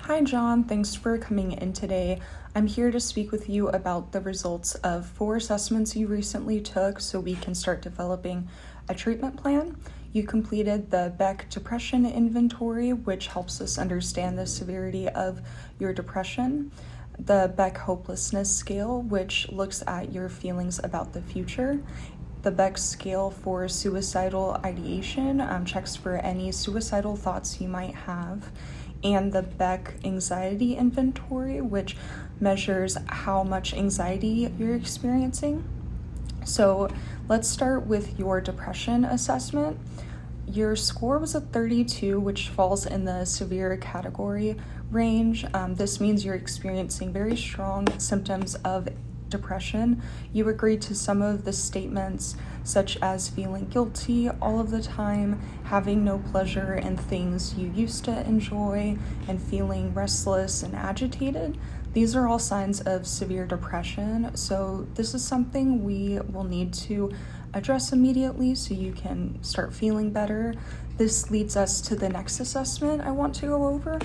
Hi, John. Thanks for coming in today. I'm here to speak with you about the results of 4 assessments you recently took so we can start developing a treatment plan. You completed the Beck Depression Inventory, which helps us understand the severity of your depression, the Beck Hopelessness Scale, which looks at your feelings about the future, the Beck Scale for Suicidal Ideation checks for any suicidal thoughts you might have, and the Beck Anxiety Inventory, which measures how much anxiety you're experiencing. So let's start with your depression assessment. Your score was a 32, which falls in the severe category range. This means you're experiencing very strong symptoms of depression. You agreed to some of the statements, such as feeling guilty all of the time, having no pleasure in things you used to enjoy, and feeling restless and agitated. These are all signs of severe depression, so this is something we will need to address immediately so you can start feeling better. This leads us to the next assessment I want to go over.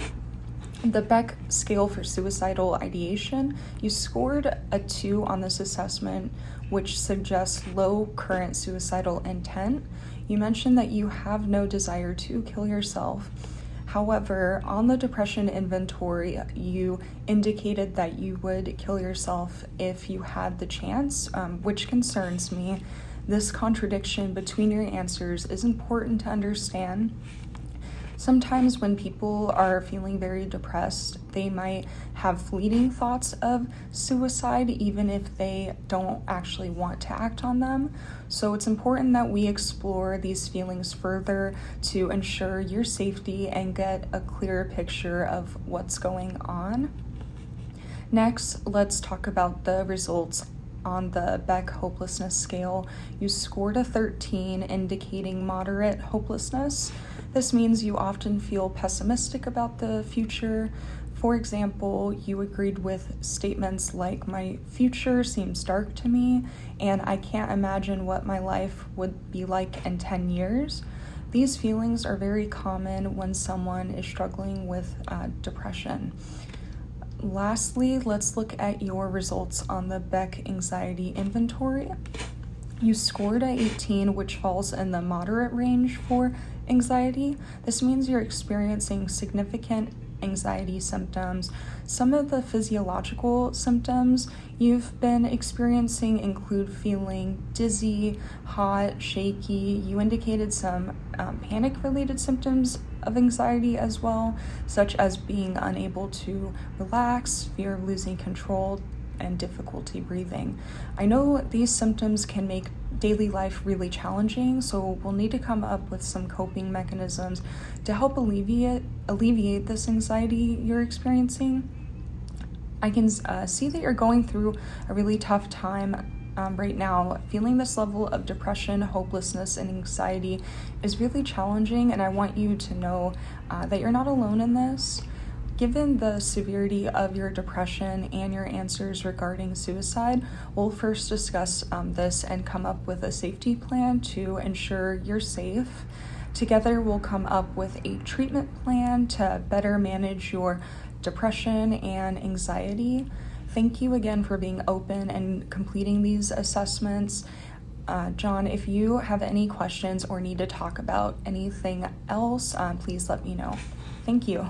The Beck Scale for Suicidal Ideation. You scored a 2 on this assessment, which suggests low current suicidal intent. You mentioned that you have no desire to kill yourself. However, on the depression inventory, you indicated that you would kill yourself if you had the chance, which concerns me. This contradiction between your answers is important to understand. Sometimes when people are feeling very depressed, they might have fleeting thoughts of suicide, even if they don't actually want to act on them. So it's important that we explore these feelings further to ensure your safety and get a clearer picture of what's going on. Next, let's talk about the results on the Beck Hopelessness Scale. You scored a 13, indicating moderate hopelessness. This means you often feel pessimistic about the future. For example, you agreed with statements like, "My future seems dark to me, and I can't imagine what my life would be like in 10 years. These feelings are very common when someone is struggling with depression. Lastly, let's look at your results on the Beck Anxiety Inventory. You scored a 18, which falls in the moderate range for anxiety. This means you're experiencing significant anxiety symptoms. Some of the physiological symptoms you've been experiencing include feeling dizzy, hot, shaky. You indicated some panic-related symptoms of anxiety as well, such as being unable to relax, fear of losing control, and difficulty breathing. I know these symptoms can make daily life really challenging, so we'll need to come up with some coping mechanisms to help alleviate this anxiety you're experiencing. I can see that you're going through a really tough time right now. Feeling this level of depression, hopelessness, and anxiety is really challenging, and I want you to know that you're not alone in this. Given the severity of your depression and your answers regarding suicide, we'll first discuss this and come up with a safety plan to ensure you're safe. Together, we'll come up with a treatment plan to better manage your depression and anxiety. Thank you again for being open and completing these assessments. John, if you have any questions or need to talk about anything else, please let me know. Thank you.